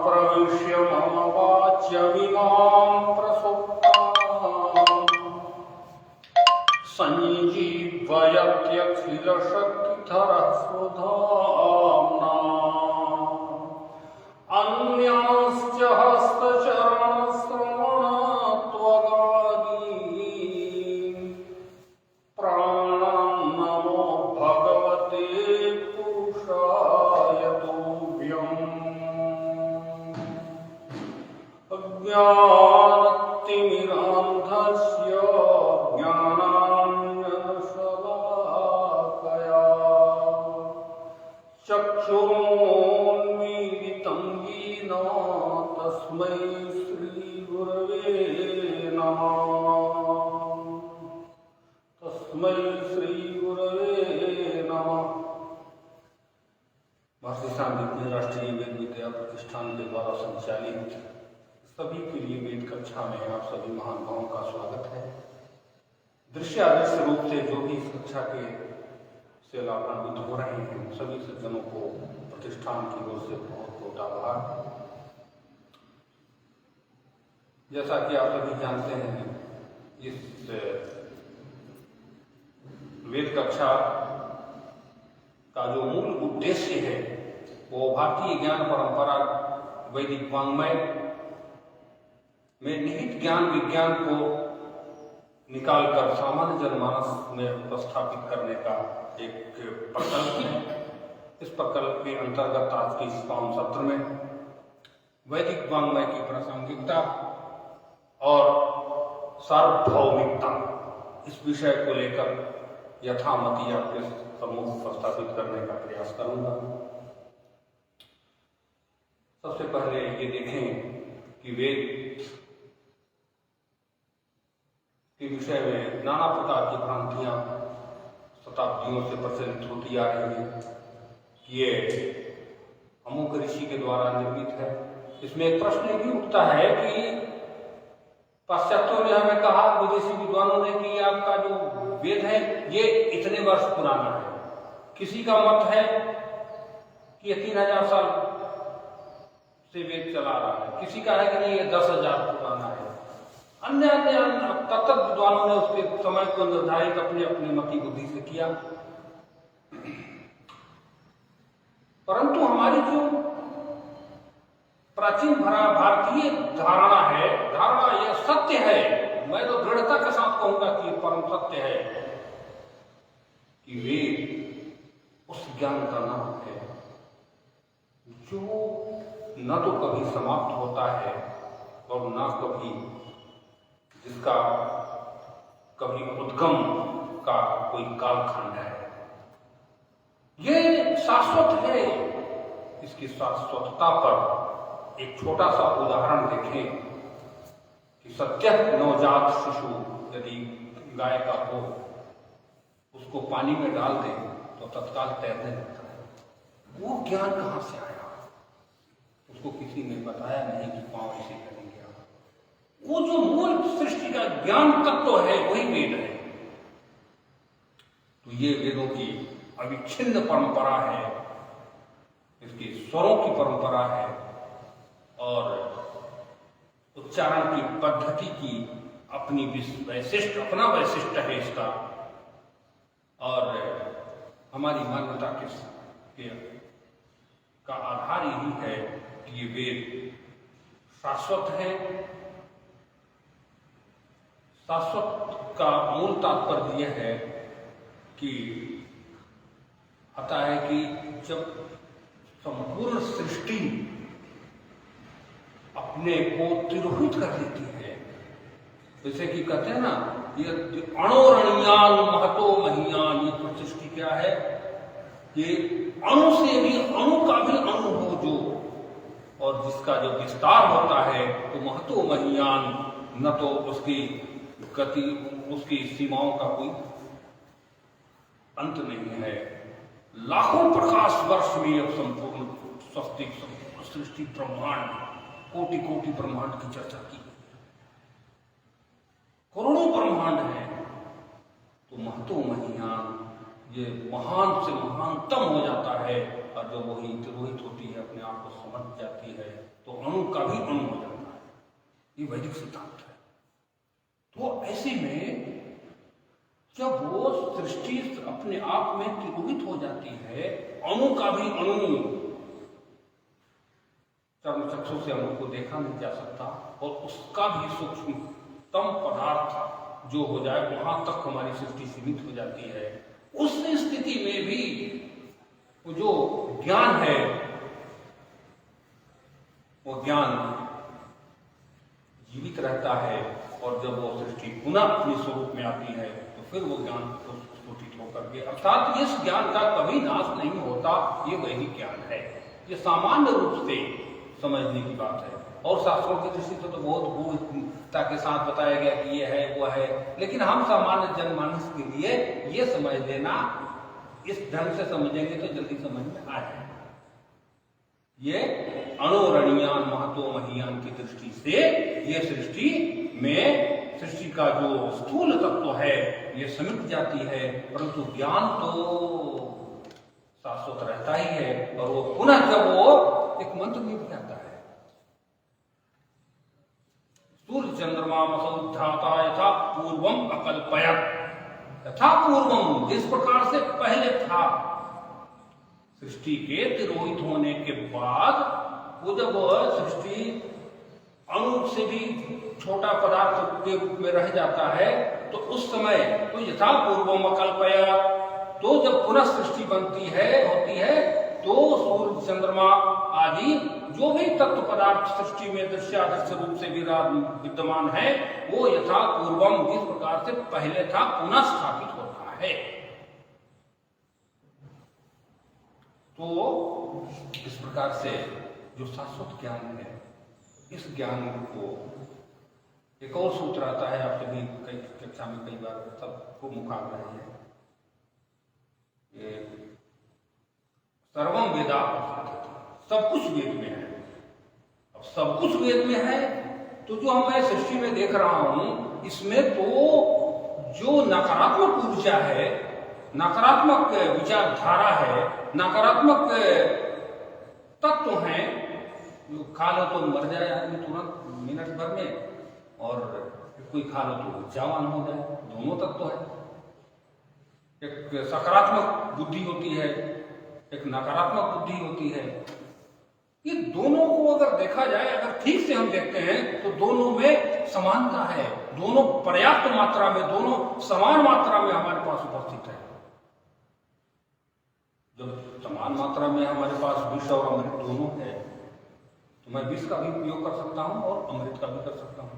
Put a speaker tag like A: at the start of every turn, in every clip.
A: प्रविश्य मम वाच्यमिमां प्रसुप्ताम् सञ्जीवयत्यखिलशक्तिधरः स्वधाम्ना अन्यांश्च हस्तचरणश्रवणत्वगादीन् प्राणान् नमो भगवते पुरुषाय तुभ्यम्। अज्ञानतिमिरान्धस्य ज्ञानाञ्जनशलाकया चक्षुरुन्मीलितं येन तस्मै श्रीगुरवे नमः। तस्मै श्रीगुरवे नमः। महर्षि सांदीपनि राष्ट्रीय वेद विद्या प्रतिष्ठान के द्वारा संचालित सभी के लिए वेद कक्षा में आप सभी महानुभावों का स्वागत है। दृश्य अदृश्य रूप से जो भी इस कक्षा के से लाभान्वित हो रहे हैं सभी सज्जनों को प्रतिष्ठान की ओर से बहुत बहुत आभार। जैसा कि आप सभी जानते हैं इस वेद कक्षा का जो मूल उद्देश्य है वो भारतीय ज्ञान परंपरा वैदिक वाङ्मय में निहित ज्ञान विज्ञान को निकालकर सामान्य जनमानस में उपस्थापित करने का एक प्रकल्प है। इस प्रकल्प के अंतर्गत आज के इस पावन सत्र में वैदिक वाङ्मय की प्रासंगिकता और सार्वभौमिकता इस विषय को लेकर यथामति आपके सम्मुख उपस्थापित करने का प्रयास करूंगा। सबसे पहले ये देखें कि वेद के विषय में नाना प्रकार की भ्रांतियां शताब्दियों से प्रचलित होती आ रही है कि ये अमुक ऋषि के द्वारा निर्मित है। इसमें एक प्रश्न भी उठता है कि पाश्चात्यों ने हमें कहा, विदेशी विद्वानों ने, कि आपका जो वेद है ये इतने वर्ष पुराना है। किसी का मत है कि ये 3000 साल से वेद चला रहा है, किसी का है कि नहीं ये 10,000 पुराना है। अन्य तत्व विद्वानों ने उसके समय को निर्धारित अपनी अपनी मति बुद्धि से किया। परंतु हमारी जो प्राचीन भारतीय धारणा है, धारणा यह सत्य है, मैं तो दृढ़ता के साथ कहूंगा कि परम सत्य है कि वेद उस ज्ञान का नाम है जो न तो कभी समाप्त होता है और न कभी जिसका कभी उद्गम का कोई कालखंड है। ये शाश्वत है। इसकी शाश्वतता पर एक छोटा सा उदाहरण देखें कि सत्य नवजात शिशु यदि गाय का हो उसको पानी में डाल दें तो तत्काल तैरने लगता है। वो ज्ञान कहाँ से आया? उसको किसी ने बताया नहीं कि पाँव ऐसे करेंगे। वो जो मूल सृष्टि का ज्ञान तत्व है वही वेद है। तो ये वेदों की अविच्छिन्न परंपरा है, इसके स्वरों की परंपरा है और उच्चारण की पद्धति की अपनी अपना वैशिष्ट है इसका। और हमारी मान्यता का आधार यही है कि ये वेद शाश्वत है। शाश्वत का मूल तात्पर्य यह है कि आता है कि जब संपूर्ण सृष्टि अपने को तिरोहित कर लेती है, जैसे कि कहते हैं ना, ये अणोरणीयान महतो महियान, ये तो सृष्टि क्या है कि अणु से भी अणु का भी अणु हो जो, और जिसका जो विस्तार होता है तो महतो महियान, न तो उसकी गति, उसकी सीमाओं का कोई अंत नहीं है। लाखों प्रकाश वर्ष में अब संपूर्ण स्वस्तिक सृष्टि ब्रह्मांड, कोटि कोटि ब्रह्मांड की चर्चा की, करोड़ों ब्रह्मांड है, तो महतो महियान, ये महान से महानतम हो जाता है, और जब वही तिरोहित होती है, अपने आप को समझ जाती है, तो अणु का भी अणु हो जाता है। ये वैदिक सिद्धांत है। तो ऐसे में जब वो सृष्टि अपने आप में तिरोहित हो जाती है, अणु का भी अणु, चर्म चक्षु से अणु को देखा नहीं जा सकता, और उसका भी सूक्ष्मतम पदार्थ जो हो जाए, वहां तक हमारी सृष्टि सीमित हो जाती है। उस स्थिति में भी वो जो ज्ञान है, वो ज्ञान जीवित रहता है, और जब वो सृष्टि पुनः अपने स्वरूप में आती है, तो फिर वो ज्ञान स्फुटित होकर के, अर्थात इस ज्ञान का कभी नाश नहीं होता। ये वैदिक ज्ञान है। ये सामान्य रूप से समझने की बात है, और शास्त्रों की दृष्टि से तो बहुत गूढ़ता के साथ बताया गया कि ये है वो है, लेकिन हम सामान्य जनमानस के लिए ये समझ लेना, इस ढंग से समझेंगे तो जल्दी समझ में आ जाए। ये अणुरणीयान महतो महियान की दृष्टि से ये सृष्टि में, सृष्टि का जो स्थूल तत्व है ये समिट जाती है, परंतु ज्ञान तो शाश्वत रहता ही है, और वो पुनः जब वो एक मंत्र में भी आता है, सूर्य चंद्रमा मसौधाता यथा पूर्वम अकल्पयत्, यथा पूर्वम, जिस प्रकार से पहले था। सृष्टि के तिरोहित होने के बाद वो जब सृष्टि अणु से भी छोटा पदार्थ के रूप में रह जाता है, तो उस समय तो यथा पूर्वम अकल्पयत्, तो जब पुनः सृष्टि बनती है, होती है, तो सूर्य चंद्रमा आदि जो भी तत्व पदार्थ सृष्टि में दृश्यादृश्य रूप से विद्यमान है, वो यथा पूर्वम, जिस प्रकार से पहले था, पुनः स्थापित होता है। तो इस प्रकार से जो शाश्वत ज्ञान है, इस ज्ञान को एक और सूत्र आता है, आप सभी कई कक्षा में कई बार सबको मुखाग्र है, ये सर्वम वेदा, सब कुछ वेद में है। अब सब कुछ वेद में है, तो जो मैं सृष्टि में देख रहा हूं, इसमें तो जो नकारात्मक ऊर्जा है, नकारात्मक विचारधारा है, नकारात्मक तत्व हैं, जो खा लो तो मर जाए आदमी तुरंत मिनट भर में, और कोई खा लो तो जवान हो जाए, दोनों तत्व है। एक सकारात्मक बुद्धि होती है, एक नकारात्मक बुद्धि होती है। ये दोनों को अगर देखा जाए, अगर ठीक से हम देखते हैं, तो दोनों में समानता है, दोनों पर्याप्त मात्रा में, दोनों समान मात्रा में हमारे पास उपस्थित है। जब समान मात्रा में हमारे पास विष और अमृत दोनों है, तो मैं विष का भी उपयोग कर सकता हूं और अमृत का भी कर सकता हूं।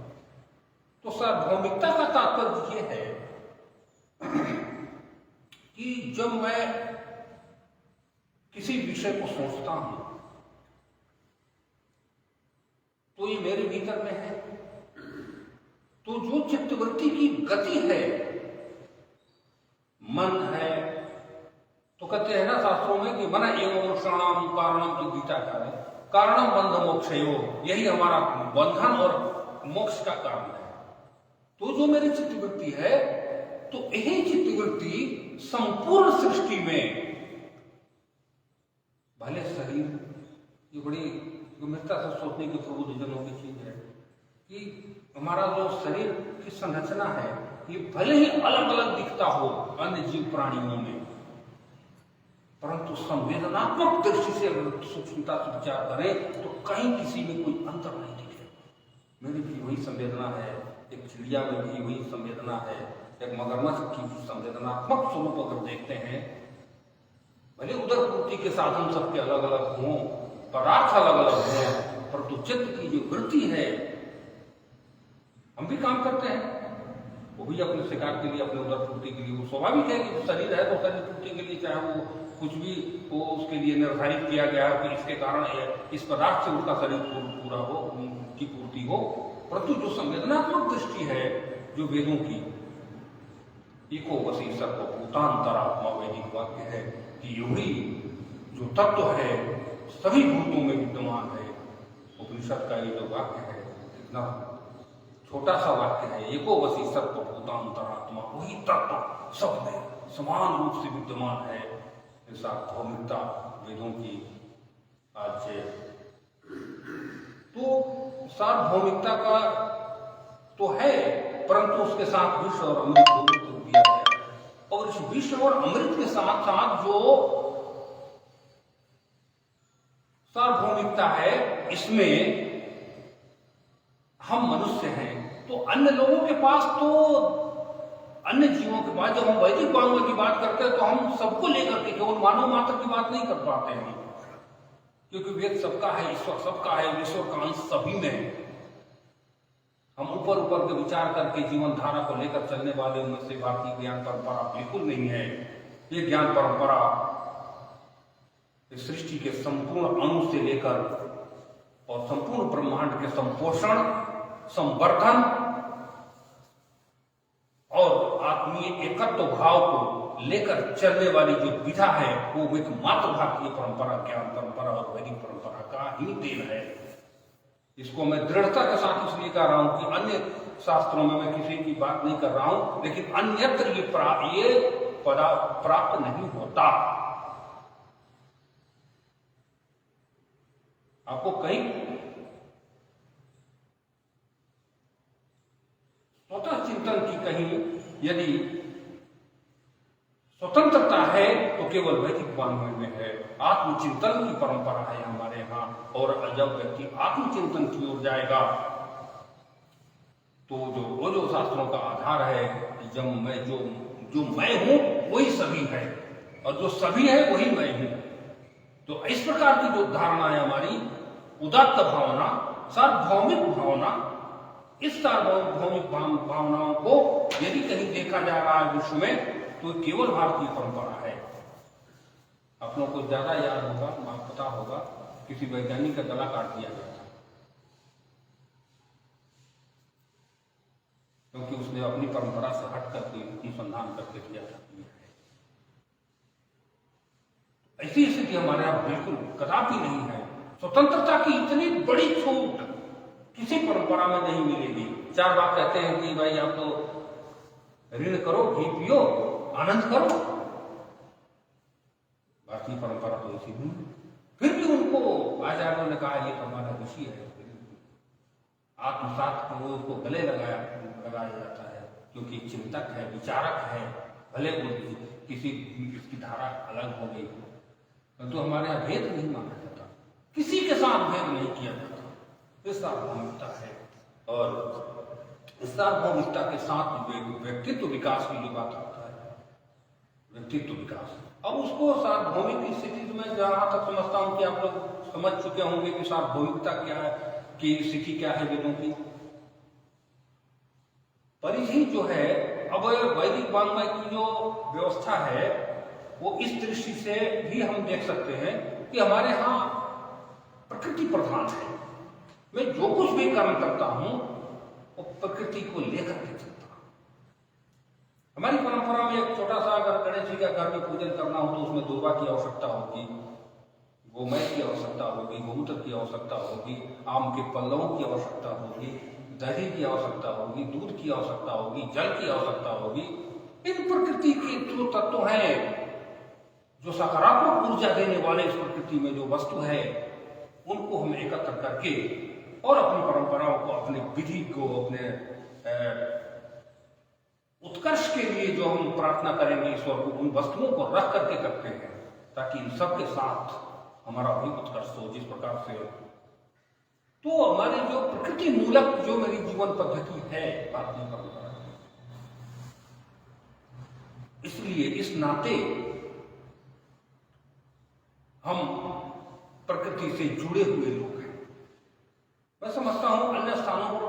A: तो सार्वभौमिकता का तात्पर्य ये है कि जब मैं किसी विषय को सोचता हूं, तो ये मेरे भीतर में है। तो जो चित्तवृत्ति की गति है, मन है, तो कहते हैं ना शास्त्रों में कि मन एवं मोक्षाणाम कारणम, जो गीता का है, कारणम बंध मोक्षयो, यही हमारा बंधन और मोक्ष का कारण है। तो जो मेरी चित्तवृत्ति है, तो यही चित्तवृत्ति संपूर्ण सृष्टि में, भले शरीर, ये बड़ी गंभीरता से सोचने की प्रबुद्ध जनों की चीज है कि हमारा जो शरीर की संरचना है, ये भले ही अलग अलग दिखता हो अन्य जीव प्राणियों में, परंतु संवेदनात्मक दृष्टि से अगर सूक्ष्मता से विचार करें, तो कहीं किसी में कोई अंतर नहीं दिखे। मेरी भी वही संवेदना है, एक चिड़िया में भी वही संवेदना है, एक मगरमच्छ की संवेदनात्मक स्वरूप अगर देखते हैं, भले उदर पूर्ति के साधन सबके अलग अलग हों, पदार्थ अलग अलग हों, परंतु चित्त की जो वृत्ति है, हम भी काम करते हैं, वो भी अपने शिकार के लिए, अपने उदर पूर्ति के लिए, वो स्वाभाविक है कि शरीर है तो शरीर पूर्ति के लिए, चाहे वो कुछ भी वो उसके लिए निर्धारित किया गया है कि इसके कारण इस पदार्थ से उनका शरीर पूरा हो, उनकी पूर्ति हो। परंतु जो संवेदनात्मक दृष्टि है जो वेदों की, एको वसी सर्वभूतांतरात्मा वैदिक वाक्य है कि यही जो तत्व है सभी भूतों में विद्यमान है। उपनिषद का ये जो वाक्य है कितना छोटा सा वाक्य है, एको वसी सर्वभूतांतरात्मा, वही तत्व सब में समान रूप से विद्यमान है। सार्वभौमिकता वेदों की आज है। तो सार्वभौमिकता का तो है, परंतु उसके साथ विष और अमृत दोनों को दिया गया। और इस विष और अमृत के साथ साथ जो सार्वभौमिकता है, इसमें हम मनुष्य हैं, तो अन्य लोगों के पास, तो अन्य जीवों के पास, जब हम वैदिक वांग्मय की बात करते हैं तो हम सबको लेकर के केवल मानव मात्र की बात नहीं कर पाते हैं, क्योंकि वेद सबका है, ईश्वर सबका है, ईश्वर का अंश सभी में है। हम ऊपर ऊपर के विचार करके जीवन धारा को लेकर चलने वाले उनमें से भारतीय ज्ञान परंपरा बिल्कुल नहीं है। ये ज्ञान परंपरा इस सृष्टि के संपूर्ण अणु से लेकर और संपूर्ण ब्रह्मांड के संपोषण, संवर्धन और आत्मीय एकत्व भाव को लेकर चलने वाली जो विधा है, वो एकमात्र भारतीय परंपरा, ज्ञान परंपरा और वैदिक परंपरा का ही देन है। इसको मैं दृढ़ता के साथ इसलिए कह रहा हूं कि अन्य शास्त्रों में मैं किसी की बात नहीं कर रहा हूं, लेकिन अन्यत्र ये प्राप्त नहीं होता। आपको कहीं स्वतः चिंतन की कहीं यदि स्वतंत्रता है तो केवल वैदिक वांग्मय में है। आत्मचिंतन की परंपरा है हमारे यहाँ, और जब व्यक्ति आत्मचिंतन की ओर जाएगा तो जो शास्त्रों का आधार है कि जब मैं जो मैं हूं वही सभी है, और जो सभी है वही मैं हूं। तो इस प्रकार की जो धारणा है हमारी, उदात्त भावना, सार्वभौमिक भावना, इस सार्वभौमिक भावनाओं को यदि कहीं देखा जा रहा है विश्व में, तो केवल भारतीय परंपरा है। आप लोगों को ज्यादा याद होगा, पता होगा, किसी वैज्ञानिक का गला काट दिया गया था क्योंकि उसने अपनी परंपरा से हट करके अनुसंधान करके किया था। ऐसी स्थिति हमारे यहां बिल्कुल कदापि नहीं है। स्वतंत्रता की इतनी बड़ी छूट किसी परंपरा में नहीं मिलेगी। चार बात कहते हैं कि भाई आप तो ऋण करो, घी पियो, आनंद करो। भारतीय परंपरा तो ऐसी नहीं। फिर भी उनको आचार्यों ने कहा ये हमारा ऋषि है, आत्मसात को उसको गले लगाया जाता है, क्योंकि चिंतक है, विचारक है। भले किसी इसकी धारा अलग हो गई, परंतु हमारे यहाँ भेद नहीं माना जाता, किसी के साथ भेद नहीं किया जाता। इस सार्वभौमिकता है, और इस सार्वभौमिकता के साथ व्यक्तित्व विकास की जो बात आता है, व्यक्तित्व विकास। अब उसको सार्वभौमिक स्थिति में जहां तक समझता हूं कि आप लोग समझ चुके होंगे कि सार्वभौमिकता क्या है, कि स्थिति क्या है वेदों की। परिधि जो है, अब वैदिक वांग्मय की जो व्यवस्था है वो इस दृष्टि से भी हम देख सकते हैं कि हमारे यहाँ प्रकृति प्रधान है। मैं जो कुछ भी कर्म करता हूं वो प्रकृति को लेकर के चलता हूं। हमारी परंपरा में एक छोटा सा, अगर गणेश जी का घर में पूजन करना हो तो उसमें दुर्वा की आवश्यकता होगी, गोमय की आवश्यकता होगी, गोमूत्र की आवश्यकता होगी, आम के पल्लवों की आवश्यकता होगी, दही की आवश्यकता होगी, दूध की आवश्यकता होगी, जल की आवश्यकता होगी। इन प्रकृति के जो तत्व हैं, जो सकारात्मक ऊर्जा देने वाले इस प्रकृति में जो वस्तु है, उनको हम एकत्र करके और अपनी परंपराओं को, अपने विधि को, अपने उत्कर्ष के लिए जो हम प्रार्थना करेंगे ईश्वर को, उन वस्तुओं को रख करके करते हैं, ताकि इन सबके साथ हमारा भी उत्कर्ष हो। जिस प्रकार से तो हमारी जो प्रकृति मूलक जो मेरी जीवन पद्धति है भारतीय परंपरा, इसलिए इस नाते हम प्रकृति से जुड़े हुए लोग हैं। मैं समझता हूं अन्य स्थानों पर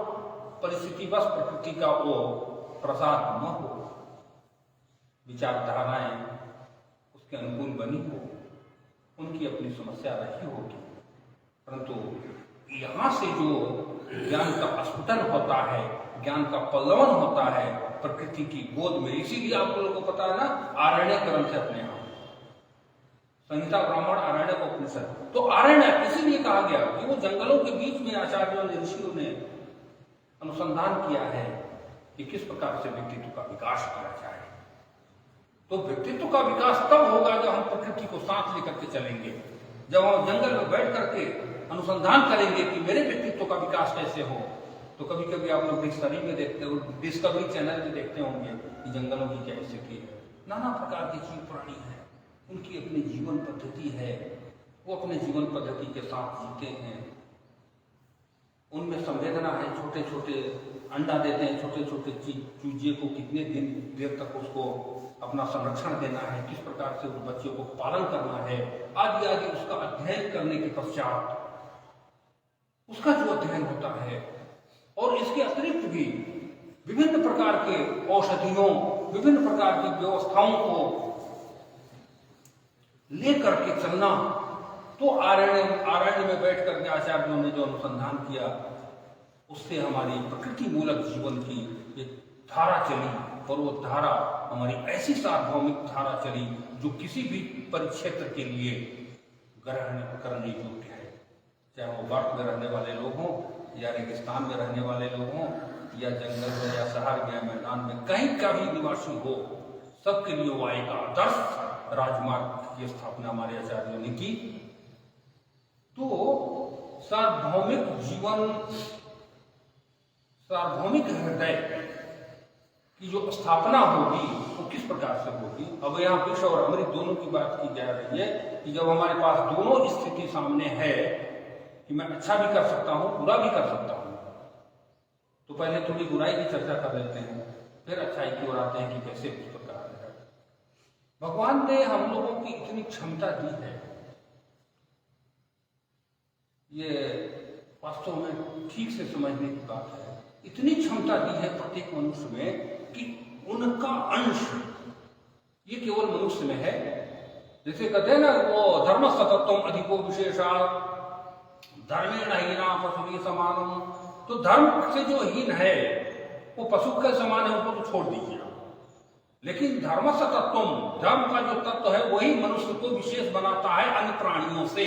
A: परिस्थिति बस प्रकृति का वो प्रसाद न हो, विचारधाराएं उसके अनुकूल बनी हो, उनकी अपनी समस्या रही होगी। परंतु यहाँ से जो ज्ञान का स्फुटन होता है, ज्ञान का पल्लवन होता है प्रकृति की गोद में, इसीलिए आप लोगों को पता है ना, आरण्य ग्रंथ है अपने यहाँ, संहिता ब्राह्मण आरण्य को उपनिषद। तो आरण्य इसीलिए कहा गया कि वो जंगलों के बीच में आचार्यों ने, ऋषियों ने अनुसंधान किया है कि किस प्रकार से व्यक्तित्व का विकास किया जाए। तो व्यक्तित्व का विकास तब होगा जब हम प्रकृति को साथ लेकर के चलेंगे, जब हम जंगल में बैठ करके अनुसंधान करेंगे कि मेरे व्यक्तित्व का विकास कैसे हो। तो कभी कभी आप लोग डिस्कवरी में देखते हो, डिस्कवरी चैनल में देखते होंगे कि जंगलों की क्या स्थिति है, नाना प्रकार के जीव प्राणी हैं, उनकी अपनी जीवन पद्धति है, वो अपने जीवन पद्धति के साथ जीते हैं, उनमें संवेदना है, छोटे छोटे अंडा देते हैं, छोटे छोटे चूजे को कितने देर तक उसको अपना संरक्षण देना है, किस प्रकार से उस बच्चे को पालन करना है, आदि आदि उसका अध्ययन करने के पश्चात उसका जो अध्ययन होता है। और इसके अतिरिक्त भी विभिन्न प्रकार के औषधियों, विभिन्न प्रकार की व्यवस्थाओं को लेकर के चलना। तो आरण्य में बैठ करके आचार्यों ने जो अनुसंधान किया, उससे हमारी प्रकृति मूलक जीवन की एक धारा चली, और वो धारा हमारी ऐसी सार्वभौमिक धारा चली जो किसी भी परिक्षेत्र के लिए ग्रहण करने योग्य है, चाहे वो बर्फ में रहने वाले लोग हों, या रेगिस्तान में रहने वाले लोग हों, या जंगल में, या शहर या मैदान में, कहीं का भी निवासी हो, सबके लिए वो एक आदर्श राजमार्ग की स्थापना हमारे आचार्यों ने की। तो सार्वभौमिक जीवन, सार्वभौमिक हृदय की जो स्थापना होगी वो किस प्रकार से होगी। अब यहाँ विष और अमृत दोनों की बात की जा रही है कि जब हमारे पास दोनों स्थिति सामने है कि मैं अच्छा भी कर सकता हूँ, बुरा भी कर सकता हूँ, तो पहले थोड़ी बुराई की चर्चा कर लेते हैं, फिर अच्छाई की ओर आते हैं कि कैसे किस प्रकार है। भगवान ने हम लोगों की इतनी क्षमता दी है, ये वास्तव में ठीक से समझने की बात है। इतनी क्षमता दी है प्रत्येक मनुष्य में कि उनका अंश ये केवल मनुष्य में है। जैसे कहते हैं ना, वो धर्म सतत्वम अधिको विशेषा धर्मेण हीना पशु समानम। तो धर्म से जो हीन है वो पशु के समान है, उनको तो छोड़ दीजिए। लेकिन धर्म सतत्वम, धर्म का जो तत्व है वही मनुष्य को विशेष बनाता है अन्य प्राणियों से।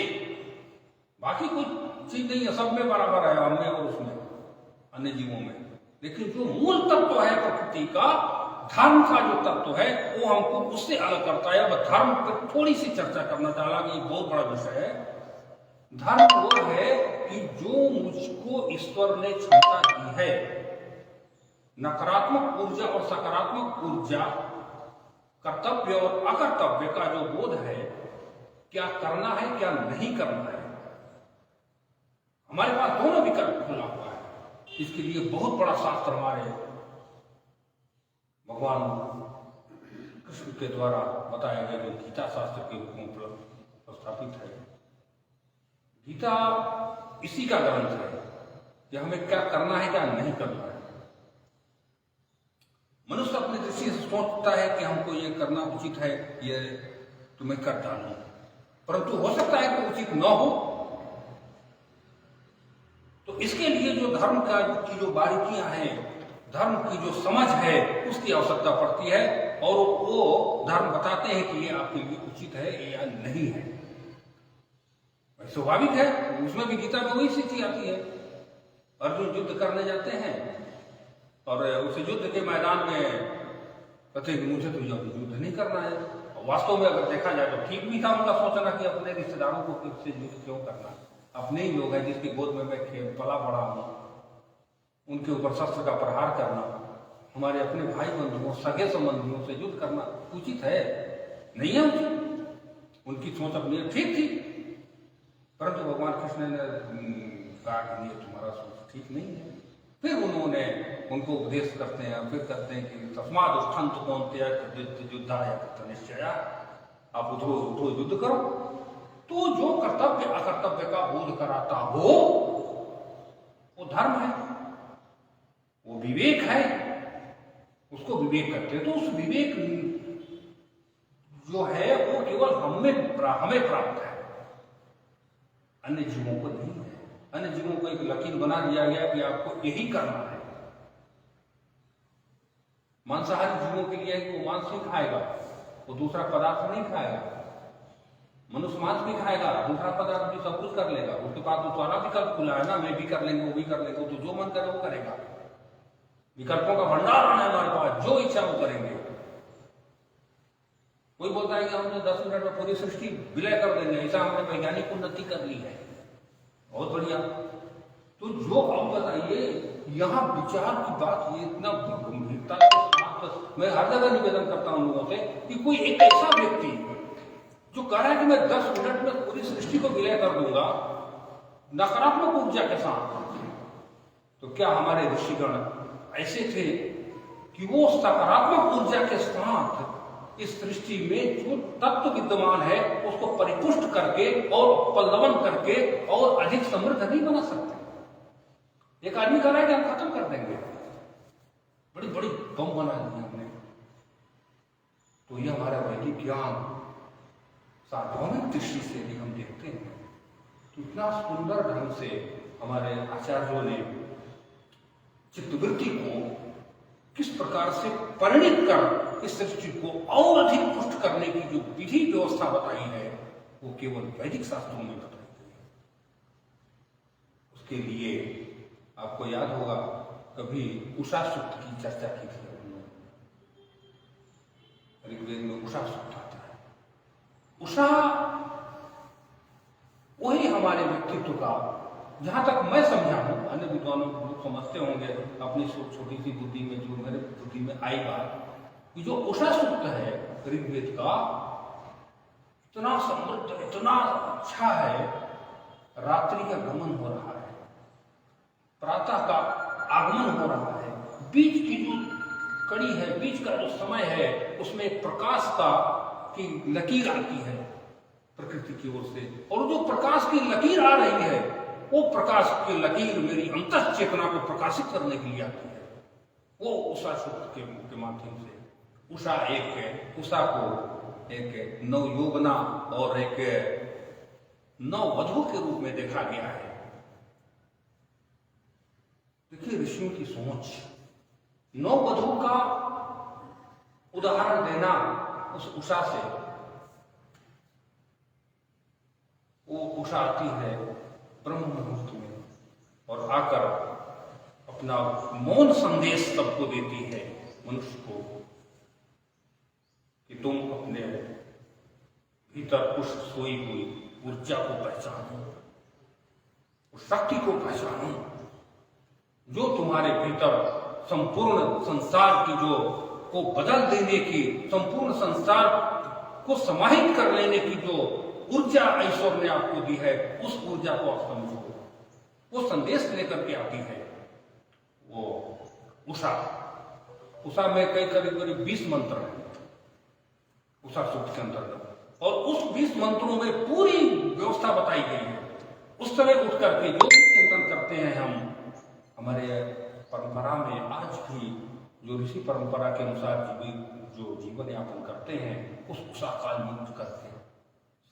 A: बाकी कोई चीज नहीं है, सब में बराबर है, हमने और उसमें, अन्य जीवों में। लेकिन जो मूल तत्व है प्रकृति का, धर्म का जो तत्व है, वो हमको उससे अलग करता है। अब धर्म पर थोड़ी सी चर्चा करना चाहा कि बहुत बड़ा विषय है। धर्म वो है कि जो मुझको ईश्वर ने क्षमता दी है, नकारात्मक ऊर्जा और सकारात्मक ऊर्जा, कर्तव्य और अकर्तव्य का जो बोध है, क्या करना है क्या नहीं करना है, हमारे पास दोनों विकल्प खुला हुआ है। इसके लिए बहुत बड़ा शास्त्र हमारे भगवान कृष्ण के द्वारा बताया गया जो गीता शास्त्र के रूप में प्रस्थापित है। गीता इसी का ग्रंथ है कि हमें क्या करना है क्या नहीं करना है। मनुष्य अपनी दृष्टि से सोचता है कि हमको ये करना उचित है, ये तो मैं कर डालूं, परंतु हो सकता है कि उचित न हो। तो इसके लिए जो धर्म का की जो बारीकियां हैं, धर्म की जो समझ है, उसकी आवश्यकता पड़ती है। और वो धर्म बताते हैं कि ये आपके लिए उचित है या नहीं है। स्वाभाविक है, उसमें भी गीता में वही स्थिति आती है। अर्जुन युद्ध करने जाते हैं और उस युद्ध के मैदान में कहते हैं कि मुझे तो युद्ध नहीं करना है। और वास्तव में अगर देखा जाए तो ठीक भी था उनका सोचना कि अपने रिश्तेदारों को किससे युद्ध क्यों करना, अपने ही लोग हैं जिसकी गोद में मैं पला बड़ा हूं, उनके ऊपर शस्त्र का प्रहार करना, हमारे अपने भाई बंधुओं सगे संबंधियों से युद्ध करना उचित है नहीं है उचित। उनकी सोच अपनी ठीक थी, परंतु भगवान कृष्ण ने कहा कि नहीं, तुम्हारा सोच ठीक नहीं है। फिर उन्होंने उनको उपदेश करते हैं, फिर कहते हैं कि तस्माद उत्थंत कौन्तेय युद्धाय कृत निश्चया, आप उठो युद्ध करो। तो जो कर्तव्य अकर्तव्य का बोध कराता हो वो धर्म है, वो विवेक है, उसको विवेक कहते हैं। तो उस विवेक जो है वो केवल हमें प्राप्त है, अन्य जीवों को नहीं है। अन्य जीवों को एक लकीर बना दिया गया कि आपको यही करना है। मांसाहारी जीवों के लिए वो मांस नहीं खाएगा, वो दूसरा पदार्थ नहीं खाएगा। मनुष्य मांस भी खाएगा, दूसरा पदार्थ भी सब कुछ कर लेगा। उसके पास तो सारा विकल्प खुला है ना, मैं भी कर लेंगे, वो भी कर लेंगे, तो जो मन करे वो करेगा। विकल्पों का भंडार है हमारे पास, जो इच्छा वो करेंगे। कोई बोलता है कि हमने 10 मिनट में पूरी सृष्टि विलय कर देंगे, ऐसा हमने वैज्ञानिक उन्नति कर ली है, बहुत बढ़िया। तो जो अब बताइए, यहाँ विचार की बात ये इतना गंभीरता के साथ मैं हर जगह निवेदन करता हूं लोगों से कि कोई एक ऐसा व्यक्ति जो कह रहा है कि मैं 10 मिनट में पूरी सृष्टि को विलय कर दूंगा नकारात्मक ऊर्जा के साथ, तो क्या हमारे ऋषिगण ऐसे थे कि वो सकारात्मक ऊर्जा के साथ इस सृष्टि में जो तत्व विद्यमान है उसको परिपुष्ट करके और पल्लवन करके और अधिक समृद्ध नहीं बना सकते? एक आदमी कह रहा है कि हम खत्म कर देंगे, बड़ी बड़ी बम बना दी हमने। तो ये हमारा वैदिक ज्ञान सार्वभौमिक दृष्टि से भी हम देखते हैं तो इतना सुंदर ढंग से हमारे आचार्यों ने चित्तवृत्ति को किस प्रकार से परिणित कर इस सृष्टि को और अधिक पुष्ट करने की जो विधि व्यवस्था बताई है वो केवल वैदिक शास्त्रों में बताई गई है। उसके लिए आपको याद होगा कभी उषा सूक्त की चर्चा की थी हमने। ऋग्वेद में उषा सूक्त आता है। उषा वही हमारे व्यक्तित्व का, जहां तक मैं समझा हूं, अन्य विद्वानों लोग समझते होंगे अपनी छोटी सी बुद्धि में, जो मेरे बुद्धि में आई बात कि जो उषा सूक्त है ऋग्वेद का इतना समृद्ध, इतना अच्छा है। रात्रि का गमन हो रहा है, प्रातः का आगमन हो रहा है, बीच की जो कड़ी है, बीच का जो समय है उसमें प्रकाश का की लकीर आती है प्रकृति की ओर से, और जो प्रकाश की लकीर आ रही है वो प्रकाश की लकीर मेरी अंतः चेतना को प्रकाशित करने के लिए आती है। वो उषा सूक्त के माध्यम से उषा को एक नवयौवना और एक नववधू के रूप में देखा गया है। देखिए ऋषियों की सोच, नववधू का उदाहरण देना उस उषा से। वो उषा आती है ब्रह्म मुहूर्त में और आकर अपना मौन संदेश सबको देती है, मनुष्य को, कि तुम अपने भीतर उस सोई हुई ऊर्जा को पहचानो, उस शक्ति को पहचानो जो तुम्हारे भीतर संपूर्ण संसार की जो को बदल देने की, संपूर्ण संसार को समाहित कर लेने की जो ऊर्जा ईश्वर ने आपको दी है, उस ऊर्जा को आप समझो। वो संदेश लेकर के आती है वो उषा में करीब 20 मंत्र हैं उषा सूक्त के अंतर्गत, और उस 20 मंत्रों में पूरी व्यवस्था बताई गई है। उस समय उठ करके जो भी चिंतन करते हैं हम, हमारे परंपरा में आज भी जो ऋषि परंपरा के अनुसार जो जीवन यापन करते हैं, उस उषा काल में उठ करके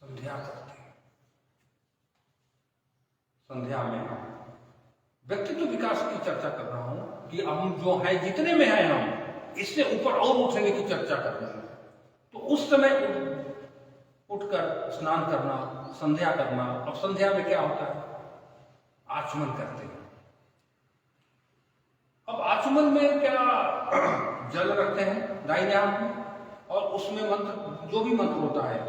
A: संध्या करते हैं। संध्या में हम व्यक्तित्व विकास की चर्चा कर रहा हूं कि हम जो है जितने में है हम इससे ऊपर और उठने की चर्चा कर रहे हैं। तो उस समय उठकर स्नान करना, संध्या करना। अब संध्या में क्या होता है? आचमन करते हैं। अब आचमन में क्या जल रखते हैं दाहिने हाथ में, और उसमें मंत्र, जो भी मंत्र होता है,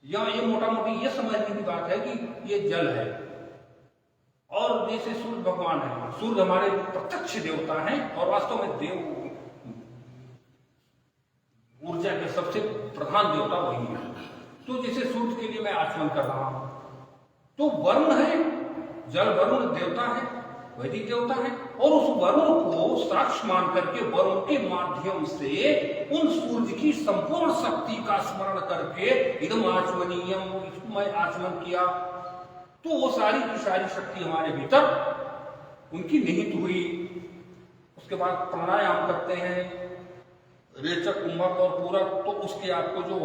A: या ये मोटा मोटी ये समझने की बात है कि ये जल है। और जैसे सूर्य भगवान है, सूर्य हमारे प्रत्यक्ष देवता हैं और वास्तव में देव ऊर्जा के सबसे प्रधान देवता वही है। तो जैसे सूर्य के लिए मैं आचमन कर रहा हूं, तो वरुण है, जल वरुण देवता है, वैदिक देवता है, और उस वरुण को साक्ष्य मान करके वरुण के माध्यम से उन सूर्य की संपूर्ण शक्ति का स्मरण करके इदम आचमनीयम, मैं आचमन किया, तो वो सारी की सारी शक्ति हमारे भीतर उनकी निहित हुई। उस उसके बाद प्राणायाम करते हैं, रेचक, कुंभक और पूरक, तो उसके आपको जो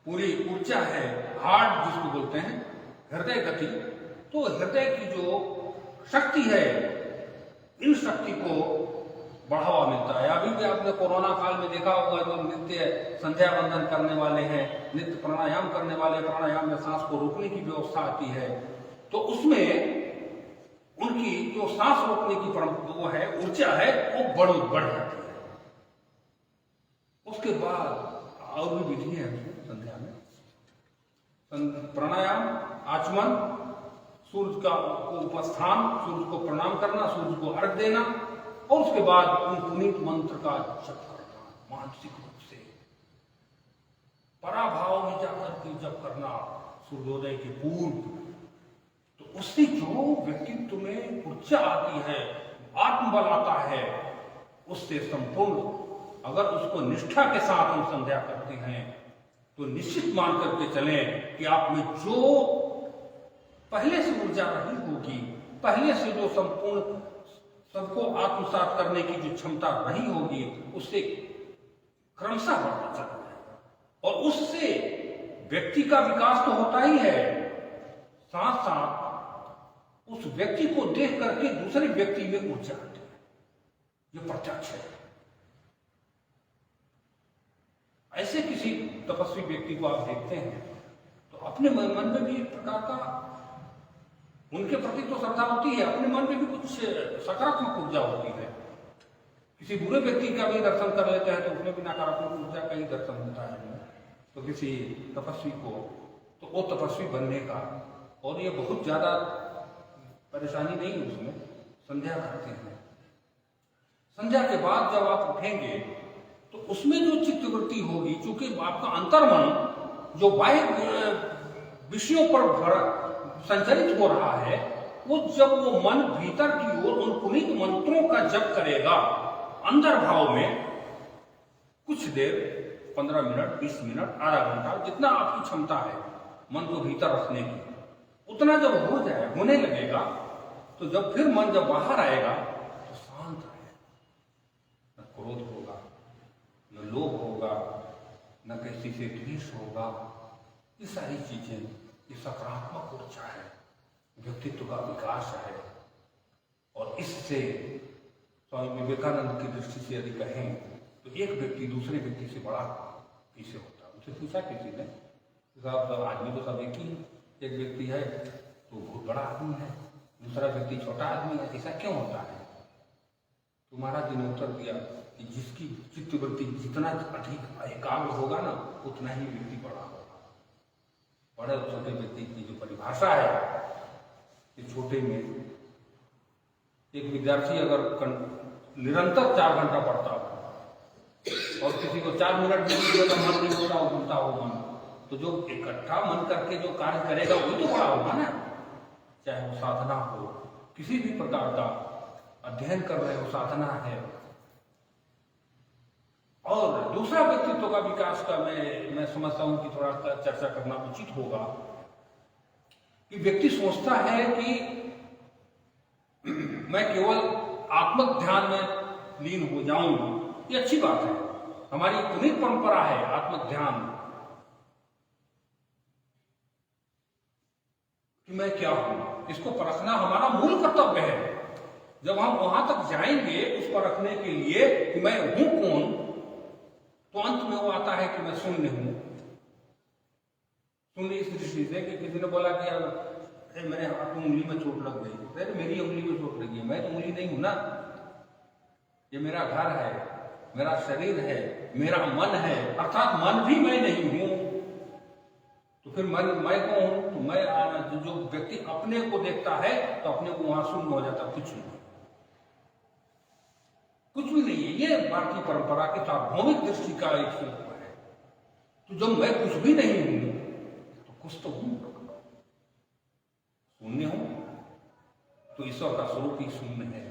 A: पूरी ऊर्जा है, हार्ट जिसको बोलते हैं, हृदय गति, तो हृदय की जो शक्ति है, इन शक्ति को बढ़ावा मिलता है। अभी भी आपने कोरोना काल में देखा होगा, जो नित्य संध्या वंदन करने वाले हैं, नित्य प्राणायाम करने वाले, प्राणायाम में सांस को रोकने की व्यवस्था आती है, तो उसमें उनकी जो सांस रोकने की वो है, ऊर्जा है, वो बढ़ जाती है। उसके बाद और भी विधि है संध्या में, प्राणायाम, आचमन, सूर्य का उपस्थान, सूर्य को प्रणाम करना, सूर्य को अर्घ देना, और उसके बाद उन पुनीत मंत्र का जप करना, मानसिक रूप से पराभाव में जाकर के जप करना सूर्योदय के पूर्व। तो उससे जो व्यक्तित्व में ऊर्जा आती है, आत्मबल आता है, उससे संपूर्ण, अगर उसको निष्ठा के साथ हम संध्या करते हैं तो निश्चित मान करके चलें कि आप में जो पहले से ऊर्जा रही होगी, पहले से जो संपूर्ण सबको आत्मसात करने की जो क्षमता रही होगी, उससे क्रमशः बढ़ता चला जाएगा। और उससे व्यक्ति का विकास तो होता ही है, साथ साथ उस व्यक्ति को देख करके दूसरे व्यक्ति में ऊर्जा आती है। ये प्रत्यक्ष है। ऐसे किसी तपस्वी व्यक्ति को आप देखते हैं तो अपने मन में भी एक प्रकार का उनके प्रति तो श्रद्धा होती है, अपने मन में भी कुछ सकारात्मक ऊर्जा होती है। किसी बुरे व्यक्ति का भी दर्शन कर लेते हैं तो उसमें भी नकारात्मक ऊर्जा का ही दर्शन होता है। तो किसी तपस्वी को, तो वो तपस्वी बनने का, और ये बहुत ज्यादा परेशानी नहीं है उसमें, संध्या करते हैं। संध्या के बाद जब आप उठेंगे तो उसमें जो चित्तवृत्ति होगी, चूंकि आपका अंतर्मन जो बाह्य विषयों पर संचरित हो रहा है, वो जब वो मन भीतर की ओर उन पुनीत मंत्रों का जप करेगा अंदर भाव में, कुछ देर 15 मिनट, 20 मिनट, आधा घंटा, जितना आपकी क्षमता है मन को भीतर रखने की, उतना जब हो जाए, होने लगेगा, तो जब फिर मन जब बाहर आएगा तो शांत रहेगा, न क्रोध होगा, न लोभ होगा, न किसी से द्वेष होगा। ये सारी चीजें, ये सकारात्मक ऊर्जा है, व्यक्तित्व का विकास है। और इससे स्वामी विवेकानंद की दृष्टि से यदि कहें तो एक व्यक्ति दूसरे व्यक्ति से बड़ा किसे होता है। उनसे पूछा किसी ने, साहब आदमी तो सब एक ही, एक व्यक्ति है तो बहुत बड़ा आदमी है, दूसरा व्यक्ति छोटा आदमी है, ऐसा क्यों होता है? तो महाराज जी ने उत्तर दिया कि जिसकी चित्तवृत्ति जितना अधिक एकाग्र होगा ना, उतना ही व्यक्ति बड़ा होगा। बड़े और छोटे व्यक्ति की जो परिभाषा है कि छोटे में एक विद्यार्थी अगर निरंतर 4 घंटा पढ़ता हो और किसी को 4 मिनट भी तो मन नहीं होता, घूमता हो मन, तो जो इकट्ठा मन करके जो कार्य करेगा वही तो बड़ा होगा ना। चाहे वो साधना हो, किसी भी प्रकार का अध्ययन कर रहे हो, साधना है। और दूसरा व्यक्तित्व का विकास का मैं समझता हूं कि थोड़ा सा चर्चा करना उचित होगा कि व्यक्ति सोचता है कि मैं केवल आत्म ध्यान में लीन हो जाऊंगा। ये अच्छी बात है, हमारी पुनीत परंपरा है आत्म ध्यान कि मैं क्या हूं, इसको परखना हमारा मूल कर्तव्य है। जब हम वहां तक जाएंगे उस परखने के लिए कि मैं हूं कौन, तो अंत में वो आता है कि मैं शून्य हूं। शून्य इस दृष्टि से कि किसी ने बोला कि अरे मेरे हाथ में उंगली में चोट लग गई, अरे मेरी उंगली में चोट लगी है, मैं तो उंगली नहीं हूं ना, ये मेरा घर है, मेरा शरीर है, मेरा मन है, अर्थात मन भी मैं नहीं हूं। तो फिर मैं कौन हूं? तो मैं जो व्यक्ति अपने को देखता है तो अपने को वहां शून्य हो जाता, कुछ नहीं, कुछ भी नहीं है। ये भारतीय परंपरा की सार्वभौमिक दृष्टि का एक स्वरूप है। तो जब मैं कुछ भी नहीं हूं तो कुछ तो हूं, शून्य हूं, तो ईश्वर का स्वरूप ही शून्य है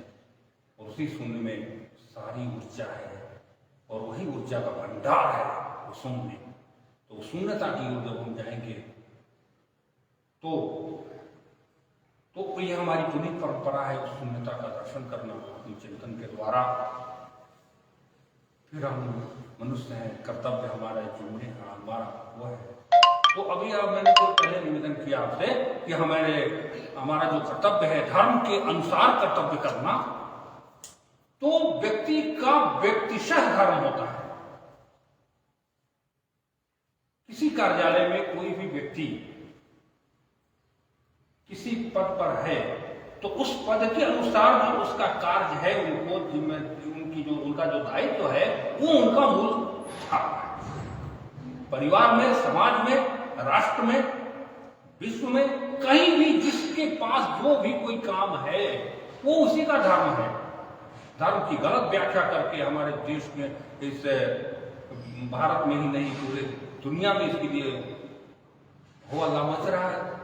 A: और उसी शून्य में सारी ऊर्जा है और वही ऊर्जा का भंडार है वो शून्य। तो शून्यता की ओर जब हम जाएंगे तो तो ये हमारी पुनीत परंपरा है उस शून्यता का दर्शन करना चिंतन के द्वारा। फिर हम मनुष्य हैं, कर्तव्य हमारा जीवने हमारा वो है। तो अभी अब मैंने जो पहले निवेदन किया आपसे कि हमारा जो कर्तव्य है धर्म के अनुसार कर्तव्य करना, तो व्यक्ति का व्यक्तिशः धर्म होता है। किसी कार्यालय में कोई भी व्यक्ति किसी पद पर है तो उस पद के अनुसार जो उसका कार्य है, उनका जो दायित्व है वो उनका मूल धर्म है। परिवार में, समाज में, राष्ट्र में, विश्व में, कहीं भी जिसके पास जो भी कोई काम है वो उसी का धर्म है। धर्म की गलत व्याख्या करके हमारे देश में, इस भारत में ही नहीं पूरे दुनिया में इसके लिए हो अल्लाह मच रहा है।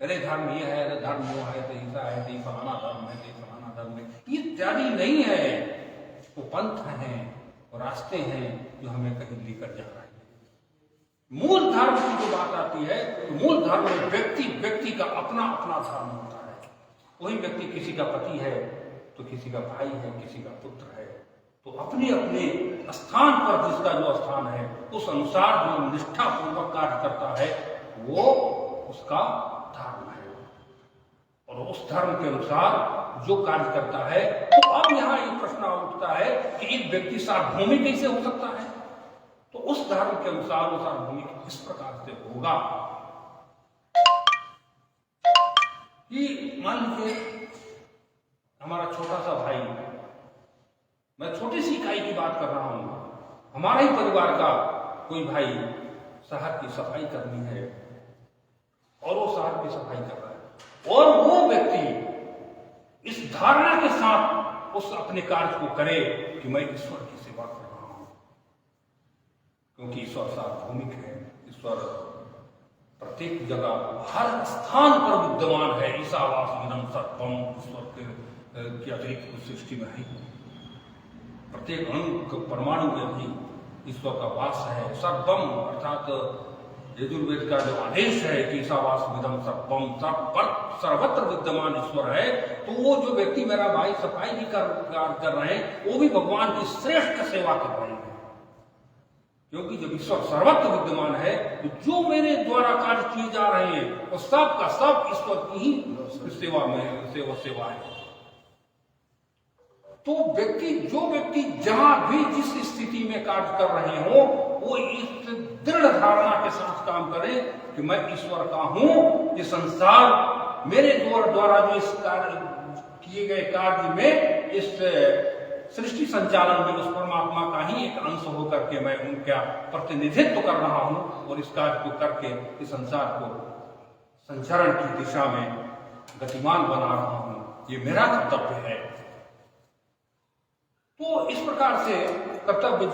A: अरे धर्म ये है, अरे धर्म वो है, तो ऐसा है, तो फलाना धर्म है, तो फलाना धर्म है। ये इत्यादि नहीं है, वो पंथ हैं और रास्ते हैं जो हमें कहीं लेकर जा रहे हैं। मूल धर्म की जो बात आती है तो मूल धर्म में व्यक्ति का अपना अपना धर्म होता है। वही व्यक्ति किसी का पति है तो किसी का भाई है, किसी का पुत्र है, तो अपने अपने स्थान पर जिसका जो स्थान है उस अनुसार जो निष्ठा पूर्वक कार्य करता है वो उसका धर्म है। और उस धर्म के अनुसार जो कार्य करता है, तो अब यहाँ एक प्रश्न उठता है कि एक व्यक्ति सार्वभौमिक कैसे हो सकता है? तो उस धर्म के अनुसार वो सार्वभौमिक इस प्रकार से होगा कि मान लीजिए हमारा छोटा सा भाई, मैं छोटी सी इकाई की बात कर रहा हूं, हमारा ही परिवार का कोई भाई शहर की सफाई करनी है और वो शहर की सफाई कर रहा है, और वो व्यक्ति इस धारणा के साथ उस अपने कार्य को करे कि मैं ईश्वर की सेवा कर रहा हूं, क्योंकि ईश्वर सार्वभौमिक है। ईश्वर प्रत्येक जगह हर स्थान पर विद्यमान है। ईशावास इदं सर्वम, ईश्वर के अतिरिक्त कुछ सृष्टि में है। प्रत्येक अणु परमाणु में भी ईश्वर का वास है। सर्वम अर्थात यजुर्वेद का जो आदेश है कि ईशावास इदं सर्वम, सर्वत्र विद्यमान ईश्वर है। तो वो जो व्यक्ति, मेरा भाई सफाई भी कर रहे हैं, वो भी भगवान की श्रेष्ठ सेवा कर रहे हैं, क्योंकि जब ईश्वर सर्वत्र विद्यमान है तो जो मेरे द्वारा कार्य किए जा रहे हैं वो सब का सब ईश्वर की ही सेवा है। तो जो व्यक्ति जहां भी जिस स्थिति में कार्य कर रहे हो, वो इस दृढ़ धारणा के साथ काम करे कि मैं ईश्वर का हूं। ये संसार मेरे द्वारा जो इस कार्य किए गए कार्य में, इस सृष्टि संचालन में, उस परमात्मा का ही एक अंश होकर के मैं उनका प्रतिनिधित्व कर रहा हूं, और इस कार्य को करके इस संसार को संचरण की दिशा में गतिमान बना रहा हूं। ये मेरा कर्तव्य है। तो इस प्रकार से कर्तव्य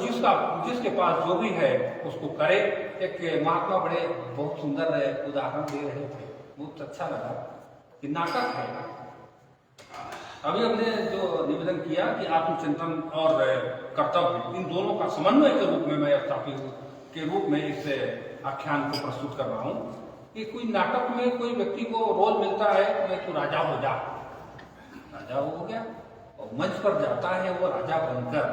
A: जिसके पास जो भी है उसको करे। एक महात्मा बहुत सुंदर उदाहरण दे रहे थे, बहुत अच्छा लगा कि नाटक है। अभी हमने जो निवेदन किया कि आत्मचिंतन और कर्तव्य, इन दोनों का समन्वय के रूप में मैं स्थापित के रूप में इस आख्यान को प्रस्तुत कर रहा हूं कि कोई नाटक में कोई व्यक्ति को रोल मिलता है, मैं तो राजा हो जा, राजा हो गया और मंच पर जाता है वो राजा बनकर।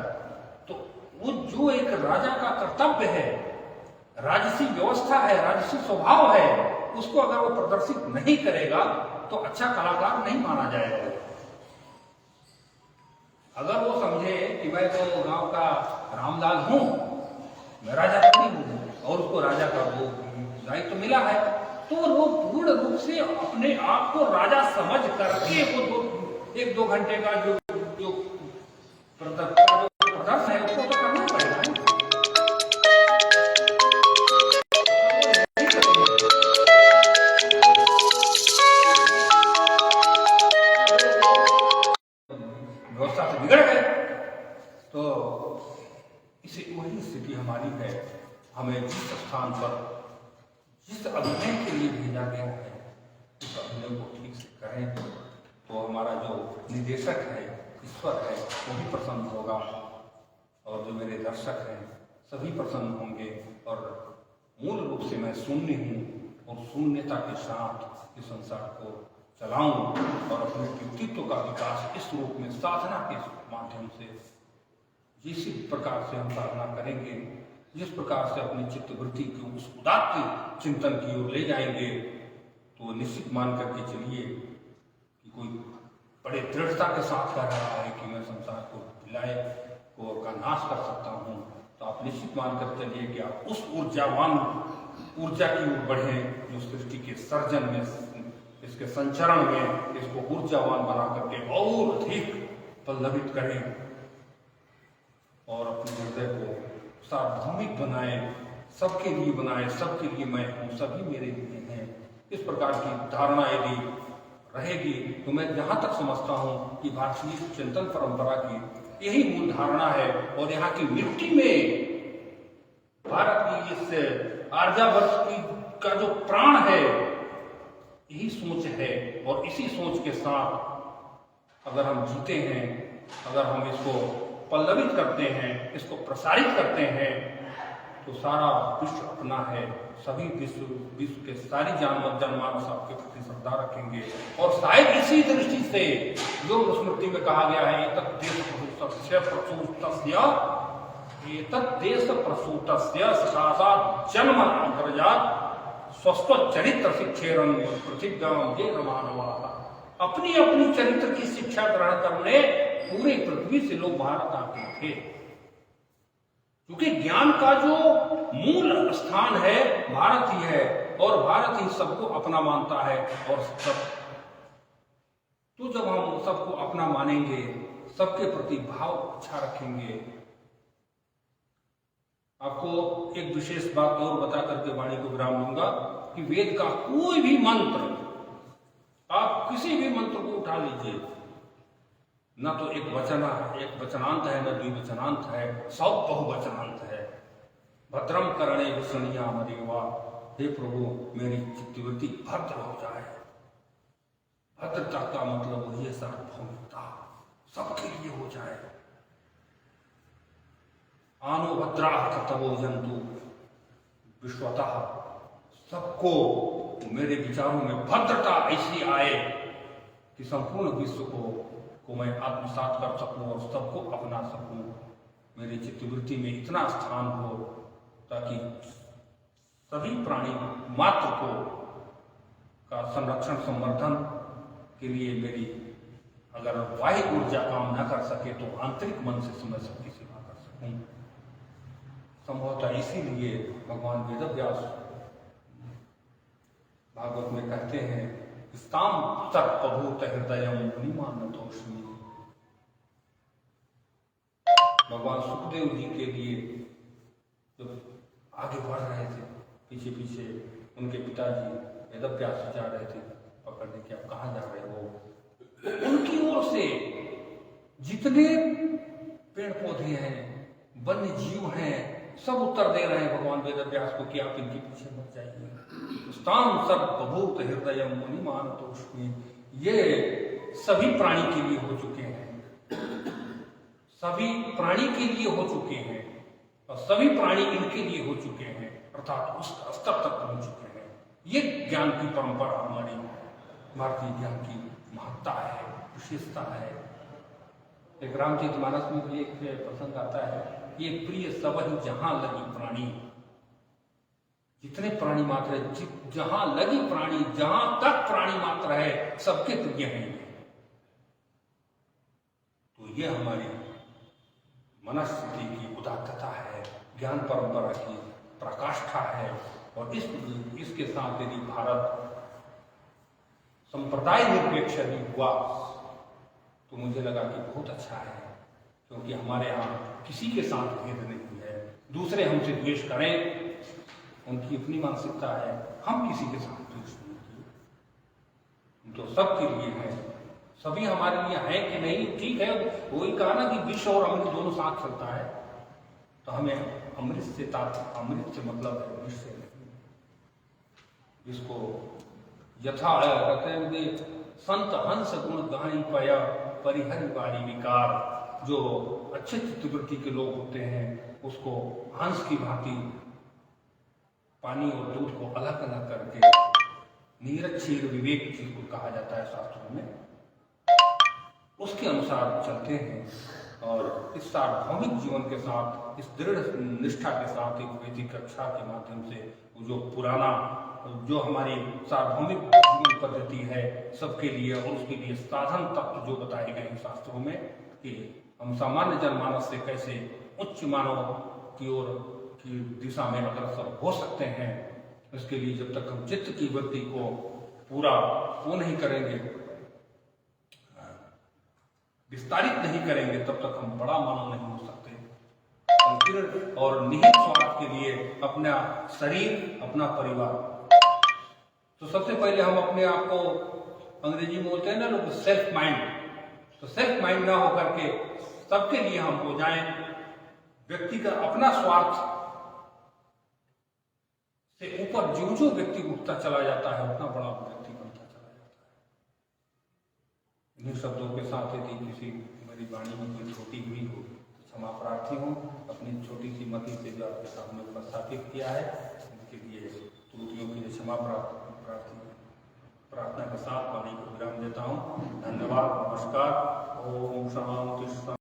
A: तो वो जो एक राजा का कर्तव्य है, राजसी व्यवस्था है, राजसी स्वभाव है, उसको अगर वो प्रदर्शित नहीं करेगा तो अच्छा कलाकार नहीं माना जाएगा। अगर वो समझे कि मैं तो गांव का रामलाल हूं, मैं राजा नहीं हूं, और उसको राजा का वो दायित्व मिला है, तो वो पूर्ण रूप से अपने आप को राजा समझ करके वो 1-2 घंटे का जो प्रदर्शन है उसको तो करना पड़ेगा। व्यवस्था से बिगड़ गए तो इसे वही स्थिति हमारी है। हमें जिस स्थान पर जिस अभिनय के लिए भेजा गया है उस अभिनय को ठीक से करें तो हमारा जो निदेशक है, ईश्वर है, वो भी प्रसन्न होगा, और जो मेरे दर्शक हैं सभी प्रसन्न होंगे। और मूल रूप से मैं शून्य हूँ, और शून्यता के साथ इस संसार को चलाऊं और अपने व्यक्तित्व का विकास इस रूप में साधना के माध्यम से, जिस प्रकार से हम साधना करेंगे, जिस प्रकार से अपनी चित्तवृत्ति को उस उदात्त चिंतन की ओर ले जाएंगे, तो निश्चित मान करके चलिए कि कोई बड़े दृढ़ता के साथ कह रहा है कि मैं संसार को विलय को का नाश कर सकता हूँ, तो आप निश्चित मान कर चलिए कि आप उस ऊर्जा की ओर बढ़ें जो सृष्टि के सर्जन में, इसके संचरण में इसको ऊर्जावान बना करके और अधिक पल्लवित करें और अपने हृदय को सार्वभौमिक बनाए, सबके लिए बनाए, सबके लिए मैं हूँ, सभी मेरे लिए हैं। इस प्रकार की धारणा यदि रहेगी तो मैं जहाँ तक समझता हूँ कि भारतीय चिंतन परंपरा की यही मूल धारणा है और यहाँ की मिट्टी में भारत की इस आर्यावर्त की का जो प्राण है, यही सोच है। और इसी सोच के साथ अगर हम जीते हैं, अगर हम इसको पल्लवित करते हैं, इसको प्रसारित करते हैं, तो सारा विश्व अपना है। सभी विश्व के सारी जनमानस आपके प्रति श्रद्धा रखेंगे। और शायद इसी दृष्टि से जो स्मृति में कहा गया है, देश प्रसूतस्य साक्षात् जन्म अग्रजात् स्वस्थ चरित्र शिक्षेरन प्रतिज्ञाम ये मानवाः। अपनी अपनी चरित्र की शिक्षा ग्रहण करने पूरे पृथ्वी से लोग भारत आते थे, क्योंकि ज्ञान का जो मूल स्थान है भारत ही है और भारत ही सबको अपना मानता है। और सब तो जब हम सबको अपना मानेंगे, सबके प्रति भाव अच्छा रखेंगे। आपको एक विशेष बात और बता करके वाणी को विराम दूंगा कि वेद का कोई भी मंत्र, आप किसी भी मंत्र को उठा लीजिए, न तो एक वचनांत है, न द्विवचनांत है, सब बहुवचनांत है। भद्रम करणे विष्णुयाम देवा, हे प्रभु मेरी चित्तवृत्ति भद्र हो जाए। भद्रता का मतलब वही है सार्वभौमिकता, सबके लिए हो जाए। आनो भद्राः कर्तवो जंतु विश्वतः, सबको मेरे विचारों में भद्रता ऐसी आए कि संपूर्ण विश्व को मैं आत्मसात कर सकूं और सबको अपना सकूं। मेरी चित्तवृत्ति में इतना स्थान हो ताकि सभी प्राणी मात्र को का संरक्षण संवर्धन के लिए मेरी अगर बाह्य ऊर्जा काम न कर सके तो आंतरिक मन से मैं सबकी सेवा कर सकूं। संभवतः इसीलिए भगवान वेदव्यास भागवत में कहते हैं, स्ताम सर्पभूत हृदयम मुनिमानतोऽस्मि। भगवान सुखदेव जी के लिए जब आगे बढ़ रहे थे, पीछे पीछे उनके पिताजी वेदव्यास जा रहे थे पकड़ने कि आप कहाँ जा रहे हो। उनकी ओर से जितने पेड़ पौधे हैं, वन्य जीव हैं, सब उत्तर दे रहे हैं भगवान वेदव्यास को कि आप इनके पीछे मत जाइए। स्ताम सर्वभूत हृदयम मुनिमानतोऽस्मि, ये सभी प्राणी के लिए हो चुके हैं, सभी प्राणी के लिए हो चुके हैं और सभी प्राणी इनके लिए हो चुके हैं, अर्थात उस स्तर तक पहुंच चुके हैं। ये ज्ञान की परंपरा हमारी भारतीय ज्ञान की महत्ता है, विशेषता है। एक रामचरितमानस में भी एक प्रसंग आता है, ये प्रिय सब ही जहां लगी प्राणी, जितने प्राणी मात्र है, जहां लगी प्राणी, जहां तक प्राणी मात्र है, सबके प्रिय हैं। तो ये हमारी मनस्थिति की उदात्तता है, ज्ञान परंपरा की प्रकाष्ठा है। और इसके साथ यदि भारत संप्रदाय निरपेक्ष यदि हुआ तो मुझे लगा कि बहुत अच्छा है, क्योंकि हमारे यहाँ किसी के साथ भेद नहीं है। दूसरे हमसे द्वेष करें, उनकी अपनी मानसिकता है, हम किसी के साथ द्वेष नहीं किए, हम तो सबके लिए हैं। सभी हमारे लिए हैं कि नहीं, ठीक है, वही कहा ना कि विष और अमृत दोनों साथ चलता है, तो हमें अमृत से मतलब है, विष से नहीं। जिसको यथा कहते हैं संत हंस गुण गाई पया परिहरि वारी विकार, जो अच्छे चित्तवृत्ति के लोग होते हैं उसको हंस की भांति पानी और दूध को अलग अलग करके निरक्षीर विवेक जिसको कहा जाता है शास्त्रों में, उसके अनुसार चलते हैं और इस सार्वभौमिक जीवन के साथ, इस दृढ़ निष्ठा के साथ एक वैदिक कक्षा के माध्यम से जो पुराना, जो हमारी सार्वभौमिक जीवन पद्धति है सबके लिए, और उसके लिए साधन तत्व जो बताए गए हैं शास्त्रों में कि हम सामान्य जनमानस से कैसे उच्च मानव की ओर की दिशा में अग्रसर हो सकते हैं, इसके लिए जब तक हम चित्त की वृत्ति को पूरा वो नहीं करेंगे, विस्तारित नहीं करेंगे, तब तक हम बड़ा मानव नहीं हो सकते। संकीर्ण और निहित स्वार्थ के लिए अपना शरीर, अपना परिवार, तो सबसे पहले हम अपने आप को, अंग्रेजी में बोलते हैं ना लोग, सेल्फ माइंड, तो सेल्फ माइंड ना होकर के सबके लिए हम हो जाएं। व्यक्ति का अपना स्वार्थ से ऊपर जो जो व्यक्ति उठता चला जाता है, उतना बड़ा व्यक्ति बनता चला जाता है। इन्हीं शब्दों के साथ यदि किसी मेरी वाणी में कोई त्रुटि हुई हो तो क्षमा प्रार्थी हूँ। अपनी छोटी सी मति से जो आपके सामने उपस्थापित किया है, उनके लिए त्रुटियों के लिए क्षमा प्रार्थना के साथ वाणी को विराम देता हूँ। धन्यवाद, नमस्कार, ओम शांति।